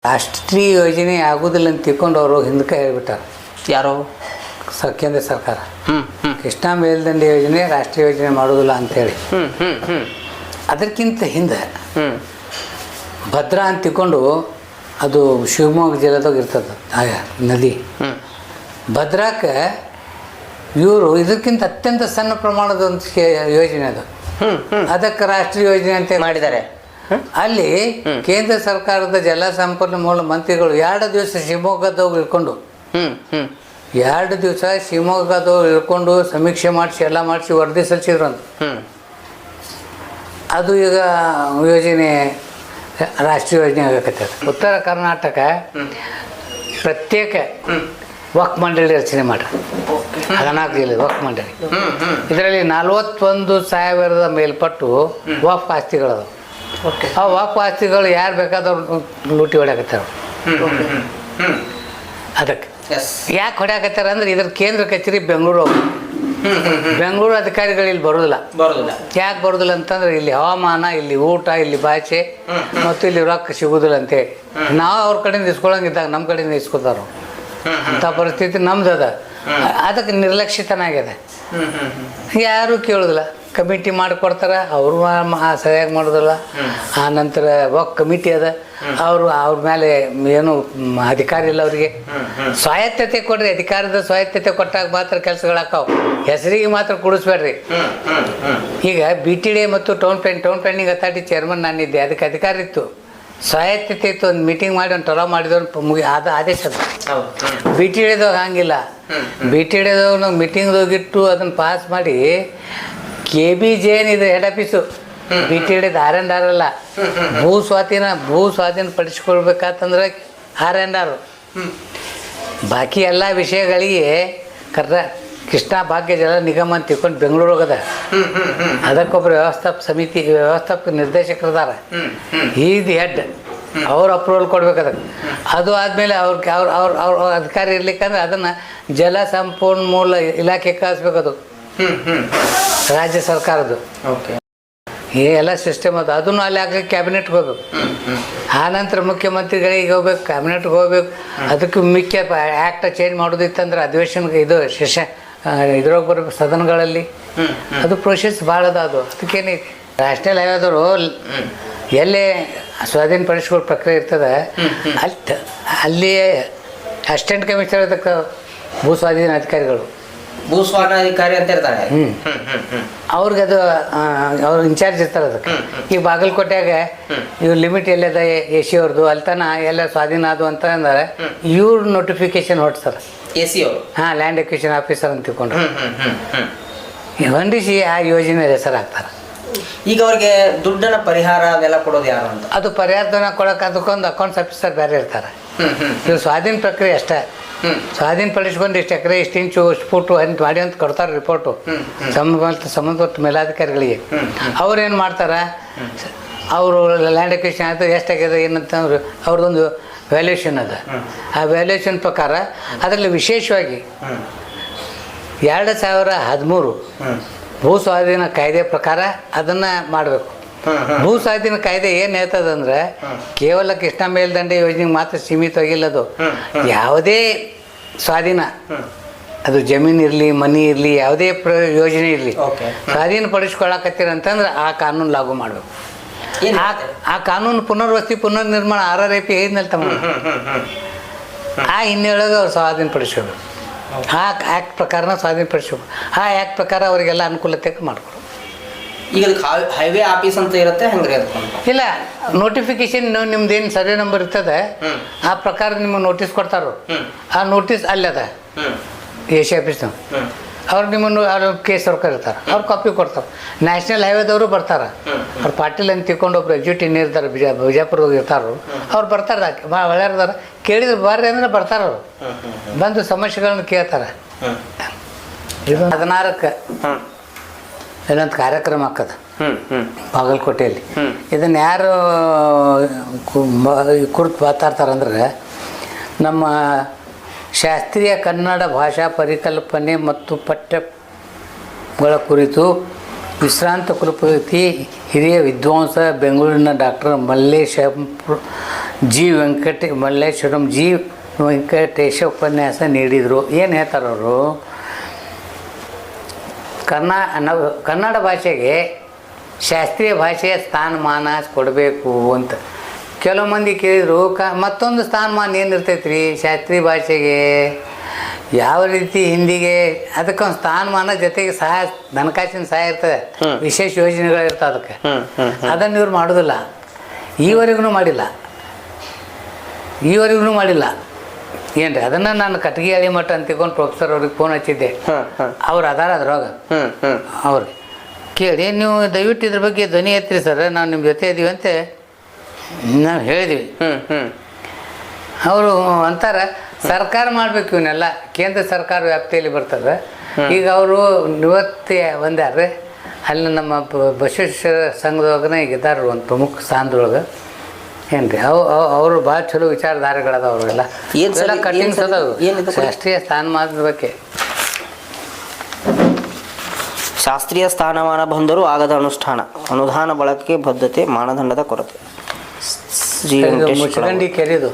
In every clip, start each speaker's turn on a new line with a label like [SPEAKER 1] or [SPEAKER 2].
[SPEAKER 1] ರಾಷ್ಟ್ರೀಯ ಯೋಜನೆ ಆಗೋದಿಲ್ಲ ಅಂತ ತಿಳ್ಕೊಂಡು ಅವರು ಹಿಂದಕ್ಕೆ ಹೇಳ್ಬಿಟ್ಟಾರೆ.
[SPEAKER 2] ಯಾರು?
[SPEAKER 1] ಕೇಂದ್ರ ಸರ್ಕಾರ ಕೃಷ್ಣಾ ಮೇಲ್ದಂಡೆ ಯೋಜನೆ ರಾಷ್ಟ್ರೀಯ ಯೋಜನೆ ಮಾಡೋದಿಲ್ಲ ಅಂತೇಳಿ. ಅದಕ್ಕಿಂತ ಹಿಂದೆ ಭದ್ರಾ ಅಂತ ತಿಳ್ಕೊಂಡು ಅದು ಶಿವಮೊಗ್ಗ ಜಿಲ್ಲೆದಾಗ ಇರ್ತದೆ ನದಿ. ಭದ್ರಾಕ್ಕೆ ಇವರು ಇದಕ್ಕಿಂತ ಅತ್ಯಂತ ಸಣ್ಣ ಪ್ರಮಾಣದ ಒಂದು ಯೋಜನೆ ಅದು, ಅದಕ್ಕೆ ರಾಷ್ಟ್ರೀಯ ಯೋಜನೆ ಅಂತ
[SPEAKER 2] ಮಾಡಿದ್ದಾರೆ.
[SPEAKER 1] ಅಲ್ಲಿ ಕೇಂದ್ರ ಸರ್ಕಾರದ ಜಲಸಂಪನ್ಮೂಲ ಮಂತ್ರಿಗಳು 2 ದಿವಸ ಶಿವಮೊಗ್ಗದವ್ರು ಇಳ್ಕೊಂಡು 2 ದಿವಸ ಶಿವಮೊಗ್ಗದವ್ರು ಇಳ್ಕೊಂಡು ಸಮೀಕ್ಷೆ ಮಾಡಿಸಿ ಎಲ್ಲ ಮಾಡಿಸಿ ವರದಿ ಸಲ್ಲಿಸಿದ್ರು ಅಂತ. ಅದು ಈಗ ಯೋಜನೆ ರಾಷ್ಟ್ರೀಯ ಯೋಜನೆ ಆಗಕತ್ತದ. ಉತ್ತರ ಕರ್ನಾಟಕ ಪ್ರತ್ಯೇಕ ವಕ್ಫ್ ಮಂಡಳಿ ರಚನೆ ಮಾಡ್ರಿ. 14 ಜಿಲ್ಲೆ ವಕ್ಫ್ ಮಂಡಳಿ. ಇದರಲ್ಲಿ 41,000 ಮೇಲ್ಪಟ್ಟು ವಕ್ಫ್ ಆಸ್ತಿಗಳದು. ಆ ವಕ್ಫ್ ಆಸ್ತಿಗಳು ಯಾರು ಬೇಕಾದವ್ರು ಲೂಟಿ ಹೊಡ್ಯಾಕತ್ತಾರ. ಅದಕ್ಕೆ ಯಾಕೆ ಹೊಡ್ಯಾಕತ್ತಾರ ಅಂದ್ರೆ ಇದ್ರ ಕೇಂದ್ರ ಕಚೇರಿ ಬೆಂಗಳೂರು. ಬೆಂಗಳೂರು ಅಧಿಕಾರಿಗಳು ಇಲ್ಲಿ ಬರೋದಿಲ್ಲ. ಯಾಕೆ ಬರೋದಿಲ್ಲ ಅಂತಂದ್ರೆ ಇಲ್ಲಿ ಹವಾಮಾನ, ಇಲ್ಲಿ ಊಟ, ಇಲ್ಲಿ ಭಾಷೆ ಮತ್ತು ಇಲ್ಲಿ ರೊಕ್ಕ ಸಿಗೋದಿಲ್ಲ ಅಂತೇಳಿ ನಾವು ಅವ್ರ ಕಡೆಯಿಂದ ಇಸ್ಕೊಳಂಗಿದ್ದಾಗ ನಮ್ಮ ಕಡೆಯಿಂದ ಇಸ್ಕೊತಾರ ಅಂಥ ಪರಿಸ್ಥಿತಿ ನಮ್ದು ಅದ. ಅದಕ್ಕೆ ನಿರ್ಲಕ್ಷಿತನಾಗಿದೆ. ಯಾರು ಕೇಳೋದಿಲ್ಲ. ಕಮಿಟಿ ಮಾಡಿಕೊಡ್ತಾರೆ, ಅವರು ಸರಿಯಾಗಿ ಮಾಡೋದಿಲ್ಲ. ಆ ನಂತರ ವಕ್ ಕಮಿಟಿ ಅದ, ಅವ್ರ ಮೇಲೆ ಏನು ಅಧಿಕಾರ ಇಲ್ಲ ಅವರಿಗೆ. ಸ್ವಾಯತ್ತತೆ ಕೊಡ್ರಿ, ಅಧಿಕಾರದ ಸ್ವಾಯತ್ತತೆ ಕೊಟ್ಟಾಗ ಮಾತ್ರ ಕೆಲಸಗಳಾಕಾವು. ಹೆಸರಿಗೆ ಮಾತ್ರ ಕೊಡಿಸ್ಬೇಡ್ರಿ. ಈಗ BTD ಮತ್ತು ಟೌನ್ ಪ್ಲಾನಿಂಗ್ ಅಥಾರಿಟಿ ಚೇರ್ಮನ್ ನಾನಿದ್ದೆ. ಅದಕ್ಕೆ ಅಧಿಕಾರ ಇತ್ತು, ಸ್ವಾಯತ್ತತೆ ಇತ್ತು. ಒಂದು ಮೀಟಿಂಗ್ ಮಾಡಿ ಒಂದು ಟೊರ ಮಾಡಿದವ್ರು ಅದು ಆದೇಶ ಅದು. BTDದಾಗ ಹಂಗಿಲ್ಲ. BTDದಾಗ ನಾವು ಮೀಟಿಂಗ್ದಾಗಿಟ್ಟು ಅದನ್ನು ಪಾಸ್ ಮಾಡಿ KBJ ಇದು ಹೆಡ್ ಆಫೀಸು. BTD R&R ಅಲ್ಲ. ಭೂ ಸ್ವಾಧೀನ ಪಡಿಸ್ಕೊಳ್ಬೇಕಂತಂದ್ರೆ R&R. ಬಾಕಿ ಎಲ್ಲ ವಿಷಯಗಳಿಗೆ ಕೃಷ್ಣಾ ಭಾಗ್ಯ ಜಲ ನಿಗಮ ಅಂತ ತಿಳ್ಕೊಂಡು ಬೆಂಗಳೂರಾಗದ. ಅದಕ್ಕೊಬ್ಬರು ವ್ಯವಸ್ಥಾಪಕ ನಿರ್ದೇಶಕರದಾರ. ಈದ್ ಹೆಡ್, ಅವ್ರು ಅಪ್ರೂವಲ್ ಕೊಡ್ಬೇಕು ಅದಕ್ಕೆ. ಅದು ಆದಮೇಲೆ ಅವ್ರ ಅಧಿಕಾರಿ ಇರ್ಲಿಕ್ಕಂದ್ರೆ ಅದನ್ನು ಜಲ ಸಂಪನ್ಮೂಲ ಇಲಾಖೆ ಕಳಿಸ್ಬೇಕದು, ರಾಜ್ಯ ಸರ್ಕಾರದ್ದು. ಈ ಎಲ್ಲ ಸಿಸ್ಟಮ್ ಅದು. ಅದನ್ನು ಅಲ್ಲಿ ಆಗ್ಲಿಕ್ಕೆ ಕ್ಯಾಬಿನೆಟ್ಗೆ ಹೋಗ್ಬೇಕು. ಆ ನಂತರ ಮುಖ್ಯಮಂತ್ರಿಗಳಿಗೆ ಹೋಗ್ಬೇಕು, ಕ್ಯಾಬಿನೆಟ್ಗೆ ಹೋಗ್ಬೇಕು. ಅದಕ್ಕೆ ಮುಖ್ಯ ಆ್ಯಕ್ಟ್ ಚೇಂಜ್ ಮಾಡೋದಿತ್ತಂದ್ರೆ ಅಧಿವೇಶನಕ್ಕೆ ಇದು ಇದ್ರೊಳಗೆ ಬರ್ಬೇಕು ಸದನಗಳಲ್ಲಿ. ಅದು ಪ್ರೊಸೆಸ್ ಭಾಳ ಅದ. ಅದು ಅದಕ್ಕೇನೈತಿ, ನ್ಯಾಷನಲ್ ಹೈವೇದವರು ಎಲ್ಲೇ ಸ್ವಾಧೀನ ಪಡಿಸ್ಕೊಳ್ಳೋ ಪ್ರಕ್ರಿಯೆ ಇರ್ತದೆ ಅಲ್ಲಿ ಅಸಿಸ್ಟೆಂಟ್ ಕಮಿಷನರ್ ಅದಕ್ಕೆ ಭೂ ಸ್ವಾಧೀನ ಅಧಿಕಾರಿಗಳು,
[SPEAKER 2] ಭೂ ಸ್ವಾಧೀನಾಧಿಕಾರಿ ಅಂತ ಇರ್ತಾರೆ.
[SPEAKER 1] ಅವ್ರಿಗೆ ಅದು ಅವ್ರು ಇನ್ಚಾರ್ಜ್ ಇರ್ತಾರೆ ಅದಕ್ಕೆ. ಈಗ ಬಾಗಲಕೋಟೆಯಾಗ ಇವ್ರ ಲಿಮಿಟ್ ಎಲ್ಲದ AC ಅವ್ರದ್ದು ಅಲ್ತನ ಎಲ್ಲ ಸ್ವಾಧೀನ ಅದು ಅಂತ ಅಂದ್ರೆ ಇವ್ರ ನೋಟಿಫಿಕೇಶನ್ ಹೊಡ್ಸ್ತಾರೆ.
[SPEAKER 2] AC ಅವರು
[SPEAKER 1] ಲ್ಯಾಂಡ್ ಎಕ್ವಿಷನ್ ಆಫೀಸರ್ ಅಂತ ತಿಳ್ಕೊಂಡ್ರು ಹೊಂದಿಸಿ ಆ ಯೋಜನೆ ಹೆಸರು ಹಾಕ್ತಾರೆ.
[SPEAKER 2] ಈಗ ಅವ್ರಿಗೆ ದುಡ್ಡನ್ನ ಪರಿಹಾರ ಅದೆಲ್ಲ ಕೊಡೋದು ಯಾರು ಅಂತ?
[SPEAKER 1] ಅದು ಪರಿಹಾರದನ್ನ ಕೊಡೋಕೆ ಅದಕ್ಕೊಂದು ಅಕೌಂಟ್ಸ್ ಆಫೀಸರ್ ಬೇರೆ ಇರ್ತಾರೆ. ಇದು ಸ್ವಾಧೀನ ಪ್ರಕ್ರಿಯೆ ಅಷ್ಟೇ. ಸ್ವಾಧೀನ ಪಡಿಸ್ಕೊಂಡು ಇಷ್ಟು ಎಕರೆ, ಇಷ್ಟು ಇಂಚು, ಇಷ್ಟು ಫುಟು ಅಂತ ಮಾಡಿ ಅಂತ ಕೊಡ್ತಾರೆ ರಿಪೋರ್ಟು ಸಂಬಂಧಪಟ್ಟ ಮೇಲಾಧಿಕಾರಿಗಳಿಗೆ. ಅವ್ರೇನು ಮಾಡ್ತಾರೆ, ಅವರು ಲ್ಯಾಂಡ್ ಎಕ್ವಿಷನ್ ಆಯಿತು ಎಷ್ಟಾಗಿದೆ ಏನಂತಂದ್ರೆ ಅವ್ರದ್ದೊಂದು ವ್ಯಾಲ್ಯೂಷನ್ ಅದ. ಆ ವ್ಯಾಲ್ಯೂಷನ್ ಪ್ರಕಾರ ಅದರಲ್ಲಿ ವಿಶೇಷವಾಗಿ 2013 ಭೂ ಸ್ವಾಧೀನ ಕಾಯ್ದೆ ಪ್ರಕಾರ ಅದನ್ನು ಮಾಡಬೇಕು. ಭೂ ಸ್ವಾಧೀನ ಕಾಯ್ದೆ ಏನು ಹೇಳ್ತದಂದ್ರೆ ಕೇವಲ ಕೃಷ್ಣಾ ಮೇಲ್ದಂಡೆ ಯೋಜನೆಗೆ ಮಾತ್ರ ಸೀಮಿತವಾಗಿಲ್ಲದು. ಯಾವುದೇ ಸ್ವಾಧೀನ, ಅದು ಜಮೀನು ಇರಲಿ, ಮನಿ ಇರಲಿ, ಯಾವುದೇ ಯೋಜನೆ ಇರಲಿ, ಸ್ವಾಧೀನ ಪಡಿಸ್ಕೊಳ್ಳಾಕತ್ತೀರ ಅಂತಂದ್ರೆ ಆ ಕಾನೂನು ಲಾಗು ಮಾಡಬೇಕು. ಆ ಕಾನೂನು ಪುನರ್ವಸತಿ ಪುನರ್ನಿರ್ಮಾಣ RRIP ಹೇಳಿದ್ನಲ್ಲ ತಮ್ಮ, ಆ ಹಿನ್ನೆಲೆಗೆ ಅವ್ರು ಸ್ವಾಧೀನ ಪಡಿಸ್ಕೋಬೇಕು. ಆ ಆ್ಯಕ್ಟ್ ಪ್ರಕಾರನ ಸ್ವಾಧೀನ ಪಡಿಸ್ಬೇಕು. ಆ ಆ್ಯಕ್ಟ್ ಪ್ರಕಾರ ಅವರಿಗೆಲ್ಲ ಅನುಕೂಲತೆ ಮಾಡಿಕೊಡು.
[SPEAKER 2] ಈಗ ಹೈವೇ ಆಫೀಸ್ ಅಂತ ಇರುತ್ತೆ ಹೆಂಗ್ರಿ?
[SPEAKER 1] ಇಲ್ಲ, ನೋಟಿಫಿಕೇಶನ್ ನಿಮ್ದೇನು ಸರ್ವೆ ನಂಬರ್ ಇರ್ತದೆ ಆ ಪ್ರಕಾರ ನಿಮಗೆ ನೋಟಿಸ್ ಕೊಡ್ತಾರೋ. ಆ ನೋಟಿಸ್ ಅಲ್ಲದ AC ಆಫೀಸ್ನ ಅವ್ರು ನಿಮ್ಮನ್ನು ಕೇಸ್ ವರ್ಕರ್ ಇರ್ತಾರೆ, ಅವ್ರು ಕಾಪಿ ಕೊಡ್ತಾರೆ. ನ್ಯಾಷನಲ್ ಹೈವೇದವರು ಬರ್ತಾರೆ. ಅವ್ರು ಪಾಟೀಲ್ ಅಂತ ತಿಳ್ಕೊಂಡು ಒಬ್ರು ಎಕ್ಸಿಕ್ಯೂಟಿವ್ ಇರ್ತಾರೆ, ಬಿಜಾಪುರದಾಗ ಇರ್ತಾರೋ. ಅವ್ರು ಬರ್ತಾರೆ, ಒಳ್ಳೆಯದಾರ ಕೇಳಿದ್ರೆ ಬರ್ರಿ ಅಂದ್ರೆ ಬರ್ತಾರೆ. ಅವರು ಬಂದು ಸಮಸ್ಯೆಗಳನ್ನ ಕೇಳ್ತಾರೆ. ಇದು 16ಕ್ಕೆ ಇಲ್ಲೊಂದು ಕಾರ್ಯಕ್ರಮ ಆಗ್ತದೆ ಬಾಗಲಕೋಟೆಯಲ್ಲಿ. ಇದನ್ನು ಯಾರು ಕುರಿತು ಮಾತಾಡ್ತಾರಂದ್ರೆ ನಮ್ಮ ಶಾಸ್ತ್ರೀಯ ಕನ್ನಡ ಭಾಷಾ ಪರಿಕಲ್ಪನೆ ಮತ್ತು ಪಠ್ಯಗಳ ಕುರಿತು ವಿಶ್ರಾಂತ ಕುಲಪತಿ ಹಿರಿಯ ವಿದ್ವಾಂಸ ಬೆಂಗಳೂರಿನ ಡಾಕ್ಟರ್ ಮಲ್ಲೇಶ್ವರಂ ಜಿ ವೆಂಕಟೇಶ ಉಪನ್ಯಾಸ ನೀಡಿದರು. ಏನು ಹೇಳ್ತಾರೆ ಅವರು, ಕನ್ನಡ ಭಾಷೆಗೆ ಶಾಸ್ತ್ರೀಯ ಭಾಷೆಯ ಸ್ಥಾನಮಾನ ಕೊಡಬೇಕು ಅಂತ. ಕೆಲವು ಮಂದಿ ಕೇಳಿದರು, ಮತ್ತೊಂದು ಸ್ಥಾನಮಾನ ಏನಿರ್ತೈತೆ ರೀ ಶಾಸ್ತ್ರೀಯ ಭಾಷೆಗೆ, ಯಾವ ರೀತಿ ಹಿಂದಿಗೆ ಅದಕ್ಕೊಂದು ಸ್ಥಾನಮಾನ ಜೊತೆಗೆ ಸಹಾಯ, ಹಣಕಾಸಿನ ಸಹಾಯ ಇರ್ತದೆ, ವಿಶೇಷ ಯೋಜನೆಗಳಿರ್ತವೆ ಅದಕ್ಕೆ. ಅದನ್ನು ಇವ್ರು ಮಾಡೋದಿಲ್ಲ, ಈವರೆಗೂ ಮಾಡಿಲ್ಲ ಏನ್ರಿ. ಅದನ್ನು ನಾನು ಕಟ್ಗಿ ಅಳಿಮಠ ಅಂತ ತಿಳ್ಕೊಂಡು ಪ್ರೊಫೆಸರ್ ಅವ್ರಿಗೆ ಫೋನ್ ಹಚ್ಚಿದ್ದೆ. ಅವ್ರು ಅದಾರ ಅದ್ರೊಳಗ ಅವ್ರಿಗೆ ಕೇಳಿ, ನೀವು ದಯವಿಟ್ಟು ಇದ್ರ ಬಗ್ಗೆ ಧ್ವನಿ ಎತ್ತಿರಿ ಸರ್, ನಾವು ನಿಮ್ಮ ಜೊತೆ ಇದೀವಿ ಅಂತ ನಾವು ಹೇಳಿದ್ವಿ. ಅವರು ಅಂತಾರೆ ಸರ್ಕಾರ ಮಾಡ್ಬೇಕು ಇವನ್ನೆಲ್ಲ, ಕೇಂದ್ರ ಸರ್ಕಾರ ವ್ಯಾಪ್ತಿಯಲ್ಲಿ ಬರ್ತದೆ. ಈಗ ಅವರು ನಿವೃತ್ತಿ ಬಂದಾರ್ರಿ, ಅಲ್ಲಿ ನಮ್ಮ ಬಸವೇಶ್ವರ ಸಂಘದೊಳಗನೆ ಈಗ ಇದ್ದಾರೆ ಒಂದು ಪ್ರಮುಖ ಸ್ಥಾನದೊಳಗೆ. ಏನ್ರಿ ಅವರು ಭಾಳ ಚಲೋ ವಿಚಾರಧಾರೆಗಳದ ಅವರೆಲ್ಲ ಕಟಿಂಗ್ಸ್ ಅದಾವು ರಾಷ್ಟ್ರೀಯ ಸ್ಥಾನಮಾನದ ಬಗ್ಗೆ.
[SPEAKER 2] ಶಾಸ್ತ್ರೀಯ ಸ್ಥಾನಮಾನ ಬಂದರೂ ಆಗದ ಅನುದಾನ ಬಳಕೆಗೆ ಬದ್ಧತೆ, ಮಾನದಂಡದ ಕೊರತೆ.
[SPEAKER 1] ಮುಚ್ಚಗಂಡಿ ಕೆರೆದು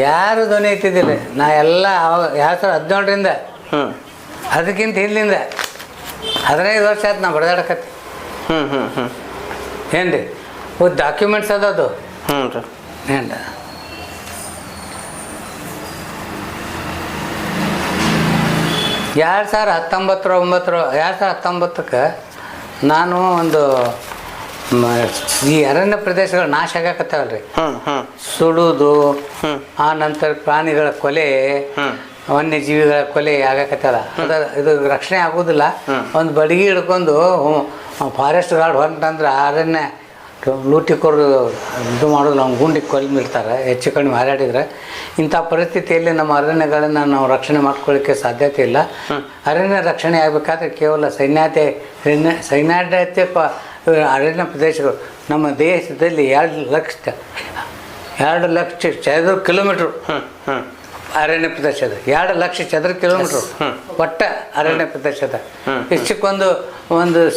[SPEAKER 1] ಯಾರು ಧ್ವನಿ ಎತ್ತಿದ್ದಿಲ್ಲ. ನಾ ಎಲ್ಲ ಅವಾಗ 2017ರಿಂದ ಅದಕ್ಕಿಂತ ಹಿಂದಿಂದ 15 ವರ್ಷ ಆಯ್ತು ನಾ ಬಡ್ದಾಡಕತ್ತಿ. ಏನ್ರಿ ಡಾಕ್ಯುಮೆಂಟ್ಸ್ ಅದದು. ಏನ್ರ 2019ಕ್ಕೆ ನಾನು ಒಂದು ಈ ಅರಣ್ಯ ಪ್ರದೇಶಗಳು ನಾಶ ಆಗಾಕತ್ತಾವಲ್ರಿ, ಸುಡುವುದು, ಆ ನಂತರ ಪ್ರಾಣಿಗಳ ಕೊಲೆ, ವನ್ಯಜೀವಿಗಳ ಕೊಲೆ ಆಗಾಕತ್ತಲ್ಲ, ಇದು ರಕ್ಷಣೆ ಆಗೋದಿಲ್ಲ. ಒಂದು ಬಡಗಿ ಹಿಡ್ಕೊಂಡು ಫಾರೆಸ್ಟ್ ಗಾರ್ಡ್ ಹೊಂಟಂದ್ರೆ ಅರಣ್ಯ ಲೂಟಿಕೋರು ಇದು ಮಾಡೋದಿಲ್ಲ, ಅವ್ನು ಗುಂಡಿಗೆ ಕೊಲ್ಮಿರ್ತಾರೆ ಹೆಚ್ಚು ಕಡಿಮೆ ಹಾರಾಡಿದ್ರೆ. ಇಂಥ ಪರಿಸ್ಥಿತಿಯಲ್ಲಿ ನಮ್ಮ ಅರಣ್ಯಗಳನ್ನು ನಾವು ರಕ್ಷಣೆ ಮಾಡ್ಕೊಳ್ಳಿಕ್ಕೆ ಸಾಧ್ಯತೆ ಇಲ್ಲ. ಅರಣ್ಯ ರಕ್ಷಣೆ ಆಗಬೇಕಾದ್ರೆ ಕೇವಲ ಸೈನ್ಯಾಡಳಿತ ಅರಣ್ಯ ಪ್ರದೇಶಗಳು ನಮ್ಮ ದೇಶದಲ್ಲಿ 2 ಲಕ್ಷ ಚದರ ಕಿಲೋಮೀಟ್ರು ಅರಣ್ಯ ಪ್ರದೇಶ ಅದ. 2 ಲಕ್ಷ ಚದರ ಕಿಲೋಮೀಟ್ರು ಒಟ್ಟ ಅರಣ್ಯ ಪ್ರದೇಶ ಅದ. ಇಷ್ಟಕ್ಕೊಂದು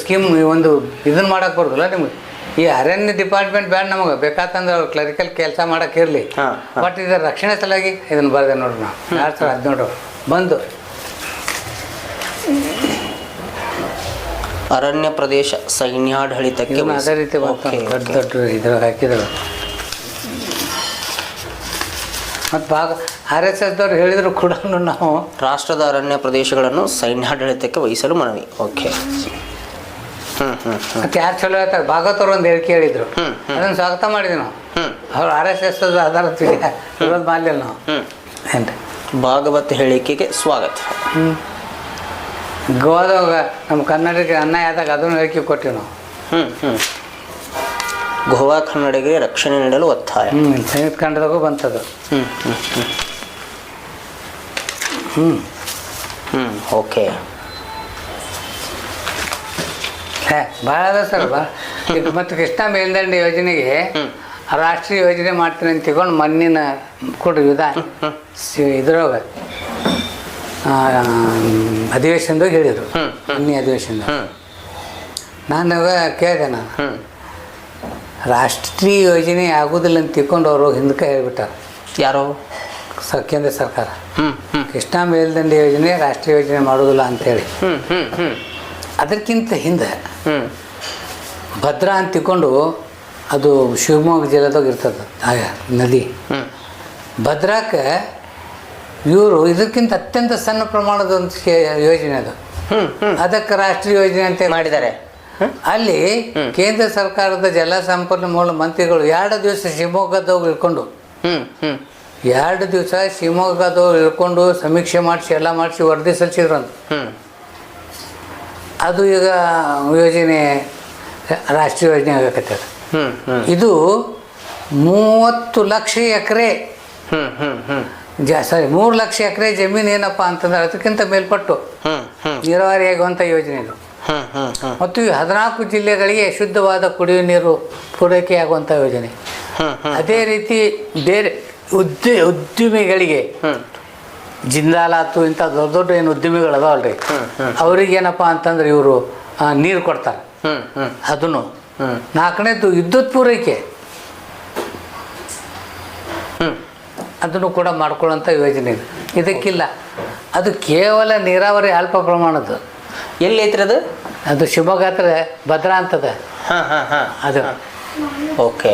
[SPEAKER 1] ಸ್ಕೀಮ್ ಒಂದು ಇದನ್ನ ಮಾಡಕ್ಕೆ ಬರೋದಿಲ್ಲ ನಿಮ್ಗೆ. ಈ ಅರಣ್ಯ ಡಿಪಾರ್ಟ್ಮೆಂಟ್ ಬ್ಯಾಡ ನಮಗೆ, ಬೇಕಾತಂದ್ರೆ ಅವ್ರು ಕ್ಲರಿಕಲ್ ಕೆಲಸ ಮಾಡಕ್ಕೆ ಇರಲಿ. ಬಟ್ ಇದರ ರಕ್ಷಣೆ ಸಲುವಾಗಿ ಇದನ್ನು ಬರೆದೆ ನೋಡ್ರಿ ನಾವು 2017 ಬಂದು.
[SPEAKER 2] ಅರಣ್ಯ ಪ್ರದೇಶ ಸೈನ್ಯಾಡಳಿತಕ್ಕೆ
[SPEAKER 1] ಅದೇ ರೀತಿ ದೊಡ್ಡ ಇದ್ರಾಗ ಹಾಕಿದ್ರು. ಮತ್ತು RSSದವ್ರು ಹೇಳಿದ್ರು ಕೂಡ ನಾವು
[SPEAKER 2] ರಾಷ್ಟ್ರದ ಅರಣ್ಯ ಪ್ರದೇಶಗಳನ್ನು ಸೈನ್ಯಾಡಳಿತಕ್ಕೆ ವಹಿಸಲು ಮನವಿ. ಓಕೆ.
[SPEAKER 1] ಮತ್ತೆ ಯಾರು ಚಲೋ ಹೇಳ್ತಾರೆ, ಭಾಗವತವ್ರು ಒಂದು ಹೇಳಿಕೆ ಹೇಳಿದ್ರು, ಅದನ್ನು ಸ್ವಾಗತ ಮಾಡಿದ್ವಿ ನಾವು. ಅವ್ರು RSS ಆಧಾರ ವಿರೋಧ ಮಾಡಲಿಲ್ಲ ನಾವು. ಏನ್ರಿ
[SPEAKER 2] ಭಾಗವತ್ ಹೇಳಿಕೆಗೆ ಸ್ವಾಗತ.
[SPEAKER 1] ಗೋವಾದಾಗ ನಮ್ಮ ಕನ್ನಡಿಗರಿಗೆ ಅನ್ಯಾಯ ಆದಾಗ ಅದನ್ನು ಹೇಳಿಕೆ ಕೊಟ್ಟಿವಿ ನಾವು.
[SPEAKER 2] ಗೋವಾ ಕನ್ನಡಿಗರಿಗೆ ರಕ್ಷಣೆ ನೀಡಲು ಒತ್ತಾಯ.
[SPEAKER 1] ಸಂಯುಕ್ತ ಕನ್ನಡದಾಗೂ ಬಂತದು.
[SPEAKER 2] ಓಕೆ.
[SPEAKER 1] ಭಾಳ ಅದ ಸರ್. ಈಗ ಮತ್ತು ಕೃಷ್ಣ ಮೇಲ್ದಂಡೆ ಯೋಜನೆಗೆ ರಾಷ್ಟ್ರೀಯ ಯೋಜನೆ ಮಾಡ್ತೀನಿ ಅಂತ ತಗೊಂಡು ಮಣ್ಣಿನ ಕೊಡು ಇದ್ರೊಳಗ ಅಧಿವೇಶನದಾಗ ಹೇಳಿದರು. ಮನ್ನಿ ಅಧಿವೇಶನದಾಗ ನಾನು ಕೇಳಿದೆ, ನಾನು ರಾಷ್ಟ್ರೀಯ ಯೋಜನೆ ಆಗೋದಿಲ್ಲ ಅಂತ ತಿಳ್ಕೊಂಡು ಅವರು ಹಿಂದಕ್ಕೆ ಹೇಳ್ಬಿಟ್ಟಾರೆ.
[SPEAKER 2] ಯಾರೋ
[SPEAKER 1] ಕೇಂದ್ರ ಸರ್ಕಾರ ಕೃಷ್ಣ ಮೇಲ್ದಂಡೆ ಯೋಜನೆ ರಾಷ್ಟ್ರೀಯ ಯೋಜನೆ ಮಾಡೋದಿಲ್ಲ ಅಂತೇಳಿ. ಅದಕ್ಕಿಂತ ಹಿಂದೆ ಭದ್ರಾ ಅಂತ ತಿಳ್ಕೊಂಡು ಅದು ಶಿವಮೊಗ್ಗ ಜಿಲ್ಲೆದಾಗ ಇರ್ತದೆ ನದಿ. ಭದ್ರಾಕ್ಕೆ ಇವರು ಇದಕ್ಕಿಂತ ಅತ್ಯಂತ ಸಣ್ಣ ಪ್ರಮಾಣದ ಒಂದು ಯೋಜನೆ ಅದು, ಅದಕ್ಕೆ ರಾಷ್ಟ್ರೀಯ ಯೋಜನೆ ಅಂತ ಮಾಡಿದ್ದಾರೆ. ಅಲ್ಲಿ ಕೇಂದ್ರ ಸರ್ಕಾರದ ಜಲಸಂಪನ್ಮೂಲ ಮಂತ್ರಿಗಳು 2 ದಿವಸ ಶಿವಮೊಗ್ಗದವ್ರು ಇಳ್ಕೊಂಡು 2 ದಿವಸ ಶಿವಮೊಗ್ಗದವ್ರು ಇಳ್ಕೊಂಡು ಸಮೀಕ್ಷೆ ಮಾಡಿಸಿ ಎಲ್ಲ ಮಾಡಿಸಿ ವರದಿ ಸಲ್ಲಿಸಿದ್ರಂತ. ಅದು ಈಗ ಯೋಜನೆ ರಾಷ್ಟ್ರೀಯ ಯೋಜನೆ ಆಗಕತ್ತದ. ಇದು 30 ಲಕ್ಷ ಎಕರೆ 3 ಲಕ್ಷ ಎಕರೆ ಜಮೀನು ಏನಪ್ಪ ಅಂತಂದ್ರೆ ಅದಕ್ಕಿಂತ ಮೇಲ್ಪಟ್ಟು ನೀರಾವರಿ ಆಗುವಂಥ ಯೋಜನೆ ಇದು. ಮತ್ತು ಈ 14 ಜಿಲ್ಲೆಗಳಿಗೆ ಶುದ್ಧವಾದ ಕುಡಿಯುವ ನೀರು ಪೂರೈಕೆ ಆಗುವಂಥ ಯೋಜನೆ. ಅದೇ ರೀತಿ ಬೇರೆ ಉದ್ಯಮಿಗಳಿಗೆ ಜಿಂದಾಲ್ ಆತು ಇಂಥ ದೊಡ್ಡ ದೊಡ್ಡ ಏನು ಉದ್ಯಮಿಗಳು ಅದಾವಲ್ರಿ, ಅವ್ರಿಗೇನಪ್ಪ ಅಂತಂದ್ರೆ ಇವರು ನೀರು ಕೊಡ್ತಾರೆ,
[SPEAKER 2] ಹ್ಮ್ ಹ್ಮ್
[SPEAKER 1] ಅದನ್ನು.
[SPEAKER 2] ಹ್ಮ್
[SPEAKER 1] 4ನೇದು ವಿದ್ಯುತ್ ಪೂರೈಕೆ,
[SPEAKER 2] ಹ್ಮ್
[SPEAKER 1] ಅದನ್ನು ಕೂಡ ಮಾಡ್ಕೊಳ್ಳೋಂಥ ಯೋಜನೆ ಇದೆ. ಇದಕ್ಕಿಲ್ಲ, ಅದು ಕೇವಲ ನೀರಾವರಿ ಅಲ್ಪ ಪ್ರಮಾಣದ್ದು.
[SPEAKER 2] ಎಲ್ಲಿ ಐತ್ರಿ ಅದು?
[SPEAKER 1] ಅದು ಶಿವಮೊಗ್ಗ ಹತ್ರ ಭದ್ರಾ ಅಂತದ.
[SPEAKER 2] ಹಾಂ ಹಾಂ ಹಾಂ
[SPEAKER 1] ಅದು
[SPEAKER 2] ಓಕೆ.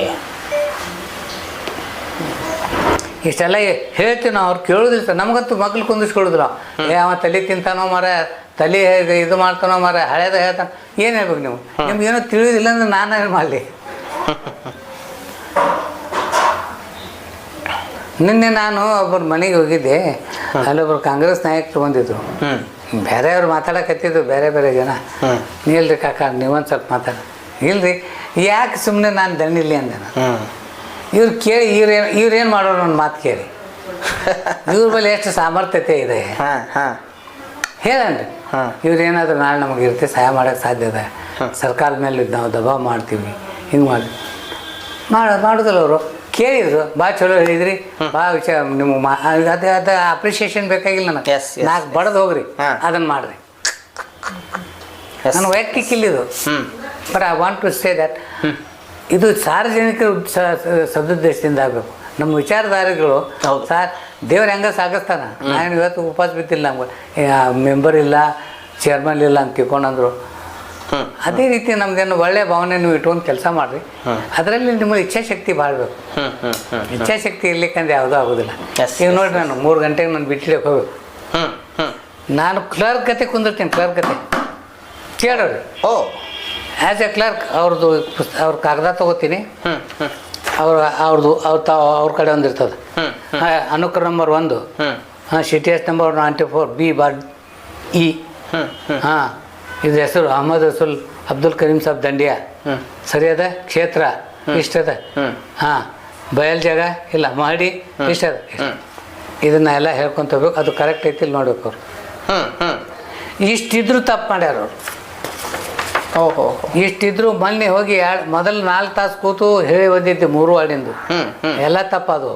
[SPEAKER 1] ಇಷ್ಟೆಲ್ಲ ಹೇಳ್ತೀವಿ ನಾವು, ಅವ್ರು ಕೇಳೋದಿಲ್ಲ. ನಮಗಂತೂ ಮಕ್ಳು ಕುಂದಿಸ್ಕೊಳ್ಳೋದಿಲ್ಲ. ಅವ ತಲೆ ತಿಂತಾನೋ ಮರ, ತಲೆ ಇದು ಮಾಡ್ತಾನೋ ಮರ, ಹಳೇದ ಹೇಳ್ತಾನೆ. ಏನು ಹೇಳ್ಬೇಕು ನೀವು? ನಿಮ್ಗೇನೋ ತಿಳಿಯೋದಿಲ್ಲ ಅಂದ್ರೆ ನಾನೇನು ಮಾಡಲಿ? ನಿನ್ನೆ ನಾನು ಒಬ್ಬರ ಮನೆಗೆ ಹೋಗಿದ್ದೆ, ಅಲ್ಲೊಬ್ರು ಕಾಂಗ್ರೆಸ್ ನಾಯಕರು ಬಂದಿದ್ರು. ಬೇರೆಯವ್ರು ಮಾತಾಡಕತ್ತಿದ್ರು, ಬೇರೆ ಬೇರೆ ಜನ. ಇಲ್ರಿ ಕಾಕ, ನೀವೊಂದು ಸ್ವಲ್ಪ ಮಾತಾಡ. ಇಲ್ರಿ, ಯಾಕೆ ಸುಮ್ಮನೆ ನಾನು ದಣ್ಣಿಲ್ಲಿ ಅಂದೆ ನಾನು. ಇವ್ರು ಕೇಳಿ ಇವ್ರೇನು ಮಾಡೋರು ನನ್ನ ಮಾತು ಕೇಳಿ. ಇವ್ರ ಬಳಿ ಎಷ್ಟು ಸಾಮರ್ಥ್ಯತೆ ಇದೆ ಹೇಳನ್ರಿ. ಇವ್ರೇನಾದ್ರೂ ನಾಳೆ ನಮಗೆ ಇರುತ್ತೆ, ಸಹಾಯ ಮಾಡೋಕ್ಕೆ ಸಾಧ್ಯ ಇದೆ, ಸರ್ಕಾರದ ಮೇಲೆ ನಾವು ದಬಾವ್ ಮಾಡ್ತೀವಿ, ಹಿಂಗೆ ಮಾಡೋದಿಲ್ಲ. ಅವರು ಕೇಳಿದ್ರು, ಭಾಳ ಚಲೋ ಹೇಳಿದ್ರಿ, ಭಾಳ ವಿಷಯ ನಿಮ್ಮ ಅದು ಅಪ್ರಿಷಿಯೇಷನ್ ಬೇಕಾಗಿಲ್ಲ ನನಗೆ. ನಾಲ್ಕು ಬಡದು ಹೋಗ್ರಿ, ಅದನ್ನು ಮಾಡ್ರಿ. ನನ್ನ ವೈಯಕ್ತಿಕ ಇಲ್ಲಿದು. But I want to say that ಇದು ಸಾರ್ವಜನಿಕರ ಸದುದ್ದೇಶದಿಂದ ಆಗಬೇಕು. ನಮ್ಮ ವಿಚಾರಧಾರೆಗಳು ಸಾರ್ ದೇವ್ರು ಹೆಂಗೆ ಸಾಗಿಸ್ತಾನ. ನಾನು ಇವತ್ತು ಉಪವಾಸ ಬಿದ್ದಿಲ್ಲ, ನಮ್ಗೆ ಮೆಂಬರ್ ಇಲ್ಲ, ಚೇರ್ಮನ್ ಇಲ್ಲ ಅಂತ ತಿಳ್ಕೊಂಡ್ರು. ಅದೇ ರೀತಿ ನಮ್ದೇನು ಒಳ್ಳೆಯ ಭಾವನೆ ನೀವು ಇಟ್ಕೊಂಡು ಕೆಲಸ ಮಾಡಿರಿ. ಅದರಲ್ಲಿ ನಿಮ್ಮ ಇಚ್ಛಾಶಕ್ತಿ ಬಾಳ್ಬೇಕು. ಇಚ್ಛಾಶಕ್ತಿ ಇರ್ಲಿಕ್ಕಂದ್ರೆ ಯಾವುದೂ ಆಗೋದಿಲ್ಲ. ಈಗ ನೋಡ್ರಿ, ನಾನು 3 ಗಂಟೆಗೆ ನಾನು ಬಿಟ್ಟಿಡಕ್ಕೆ ಹೋಗ್ಬೇಕು. ನಾನು ಕ್ಲರ್ಕ್ ಕತೆ ಕುಂದಿರ್ತೀನಿ, ಕ್ಲರ್ಕ್ ಕತೆ ಕೇಳೋರಿ. ಆ್ಯಸ್ ಎ ಕ್ಲರ್ಕ್ ಅವ್ರ ಕಾಗದ ತೊಗೋತೀನಿ. ಅವ್ರ ಕಡೆ ಒಂದು ಇರ್ತದೆ, ಅನುಕ್ರಮ ನಂಬರ್ 1, CTS ನಂಬರ್ 94 B/E. ಹಾಂ, ಇದು ಹೆಸರು ಅಹಮದ್ ರಸೂಲ್ ಅಬ್ದುಲ್ ಕರೀಂ ಸಾಬ್ ದಂಡಿಯಾ. ಸರಿಯಾದ ಕ್ಷೇತ್ರ ಇಷ್ಟದ. ಹಾಂ, ಬಯಲ್ ಜಾಗ ಇಲ್ಲ, ಮಾಡಿ ಇಷ್ಟದ. ಇದನ್ನ ಎಲ್ಲ ಹೇಳ್ಕೊಂತ ಹೋಗ್ಬೇಕು. ಅದು ಕರೆಕ್ಟ್ ಐತಿ ಇಲ್ಲಿ ನೋಡ್ಬೇಕು. ಅವ್ರು ಇಷ್ಟಿದ್ರು ತಪ್ಪು ಮಾಡ್ಯಾರ. ಅವರು ಇಷ್ಟಿದ್ರು ಮೊನ್ನೆ ಹೋಗಿ ಮೊದಲು 4 ತಾಸು ಕೂತು ಹೇಳಿ ಬಂದಿದ್ದೆ 3 ವಾರ್ಡಿಂದು ಎಲ್ಲ ತಪ್ಪದು.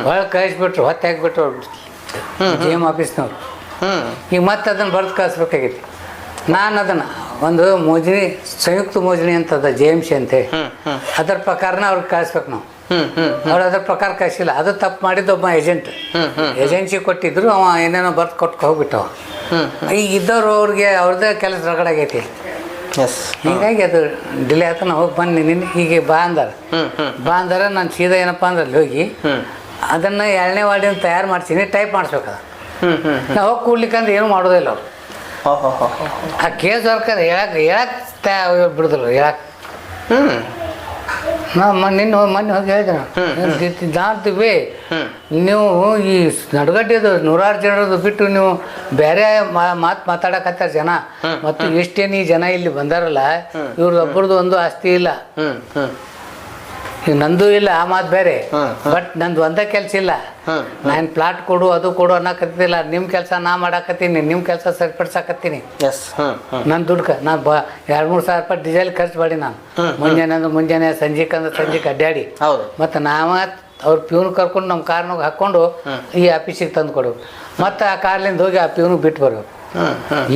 [SPEAKER 1] ಒಳಗೆ ಕಳಿಸ್ಬಿಟ್ರು, ಹೊತ್ತೆ ಹಾಕ್ಬಿಟ್ರು GM ಆಫೀಸ್ನವ್ರು. ಈಗ ಮತ್ತೆ ಅದನ್ನು ಬರೆದು ಕಳಿಸ್ಬೇಕಾಗೈತಿ. ನಾನು ಅದನ್ನು ಒಂದು ಮೋಜನಿ, ಸಂಯುಕ್ತ ಮೋಜನಿ ಅಂತದ JMC ಅಂತೇಳಿ, ಅದರ ಪ್ರಕಾರನ ಅವ್ರಿಗೆ ಕಳಿಸ್ಬೇಕು ನಾವು. ಅವ್ರು ಅದ್ರ ಪ್ರಕಾರ ಕಳಿಸಿಲ್ಲ, ಅದು ತಪ್ಪು ಮಾಡಿದ್ದು ಒಬ್ಬ ಏಜೆನ್ಸಿ ಕೊಟ್ಟಿದ್ರು. ಅವ ಏನೇನೋ ಬರ್ದು ಕೊಟ್ಟು ಹೋಗ್ಬಿಟ್ಟವ. ಈಗ ಇದ್ದವ್ರು ಅವ್ರದ್ದೇ ಕೆಲಸ ರಗಡಾಗೈತಿ. ಹೀಗಾಗಿ ಅದು ಡಿಲೇ ಆಯ್ತು. ನಾವು ಹೋಗಿ ಬನ್ನಿ ನಿನ್ನೆ ಹೀಗೆ ಬಾ ಅಂದಾರ ನಾನು ಸೀದಾ ಏನಪ್ಪ ಅಂದ್ರೆ ಅಲ್ಲಿ ಹೋಗಿ ಅದನ್ನು 2ನೇ ವಾರ್ಡಿನ ತಯಾರು ಮಾಡ್ತೀನಿ, ಟೈಪ್ ಮಾಡಿಸ್ಬೇಕದ. ನಾವು ಹೋಗಿ ಕೂಡ್ಲಿಕ್ಕಂದ್ರೆ ಏನೂ ಮಾಡೋದಿಲ್ಲ ಅವ್ರು. ಆ ಕೇಸ್ ವರ್ಕರ್ ಹೇಳಕ್ಕೆ ಬಿಡುದಿಲ್ಲ, ಹೇಳಕ್ಕೆ. ನಾವು ಮೊನ್ನೆ ಹೋಗಿ ಹೇಳಿದೆ, ಜಾನ್ತೀವಿ ನೀವು ಈ ನಡುಗಡ್ಡೆದು 100 ಜನರದ್ದು ಬಿಟ್ಟು ನೀವು ಬೇರೆ ಮಾತಾಡಕತ್ತಾರ ಜನ. ಮತ್ತು ಎಷ್ಟೇನು ಈ ಜನ ಇಲ್ಲಿ ಬಂದಾರಲ್ಲ, ಇವ್ರೊಬ್ಬರದು ಒಂದು ಆಸ್ತಿ ಇಲ್ಲ, ಈಗ ನಂದು ಇಲ್ಲ, ಆ ಮಾತು ಬೇರೆ. ಬಟ್ ನಂದು ಒಂದೇ ಕೆಲಸ ಇಲ್ಲ. ನಾನು ಪ್ಲಾಟ್ ಕೊಡು ಅದು ಕೊಡು ಅನ್ನಕತ್ತಿಲ್ಲ. ನಿಮ್ಮ ಕೆಲಸ ನಾ ಮಾಡಾಕತ್ತೀನಿ, ನಿಮ್ಮ ಕೆಲಸ ಸರಿಪಡಿಸಾಕತ್ತೀನಿ. ನನ್ನ ದುಡ್ಡು ನಾನು 2-3 ಸಾವಿರ ರೂಪಾಯಿ ಡೀಸೆಲ್ ಖರ್ಚು ಮಾಡಿ ನಾನು ಮುಂಜಾನೆ ಸಂಜೆಗೆ ಅಡ್ಡಾಡಿ. ಮತ್ತು ಅವ್ರ ಪ್ಯೂನ್ ಕರ್ಕೊಂಡು ನಮ್ಮ ಕಾರ್ನಾಗ ಹಾಕ್ಕೊಂಡು ಈ ಆಫೀಸಿಗೆ ತಂದು ಕೊಡ್ಬೇಕು. ಮತ್ತು ಆ ಕಾರ್ಲಿಂದ ಹೋಗಿ ಆ ಪ್ಯೂನಿಗೆ ಬಿಟ್ಟು ಬರ್ಬೇಕು.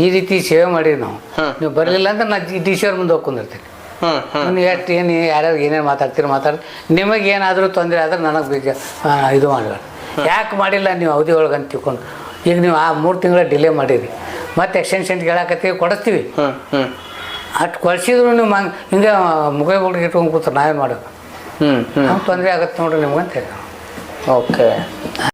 [SPEAKER 1] ಈ ರೀತಿ ಸೇವೆ ಮಾಡಿರಿ ನಾವು. ನೀವು ಬರಲಿಲ್ಲ ಅಂದ್ರೆ ನಾನು DC ಅವ್ರ ಮುಂದೆ ಹೋಗಿ ಕುಂದಿರ್ತೀನಿ. ನೀವು ಎಷ್ಟು ಏನು ಯಾರ್ಯಾರು ಏನೇನು ಮಾತಾಡ್ತೀರಿ ನಿಮಗೆ ಏನಾದರೂ ತೊಂದರೆ ಆದ್ರೆ ನನಗೆ ಇದು ಮಾಡಬೇಡ. ಯಾಕೆ ಮಾಡಿಲ್ಲ ನೀವು ಅವಧಿ ಒಳಗೆ ಅಂತ ತಿಳ್ಕೊಂಡು. ಈಗ ನೀವು ಆ 3 ತಿಂಗಳ ಡಿಲೇ ಮಾಡಿರಿ, ಮತ್ತೆ ಎಕ್ಸ್ಟೆನ್ಷನ್ ಕೇಳಾಕತ್ತೀವಿ, ಕೊಡಿಸ್ತೀವಿ. ಅಷ್ಟು ಕೊಡಿಸಿದ್ರು ನೀವು ಹಿಂಗೆ ಮುಖ ಇಟ್ಕೊಂಡು ಕೂತಾರೆ, ನಾವೇನು ಮಾಡೋದು? ನಮ್ಗೆ ತೊಂದರೆ ಆಗುತ್ತೆ ನೋಡ್ರಿ ನಿಮ್ಗೆ ಅಂತ ಹೇಳಿ.
[SPEAKER 2] ಓಕೆ.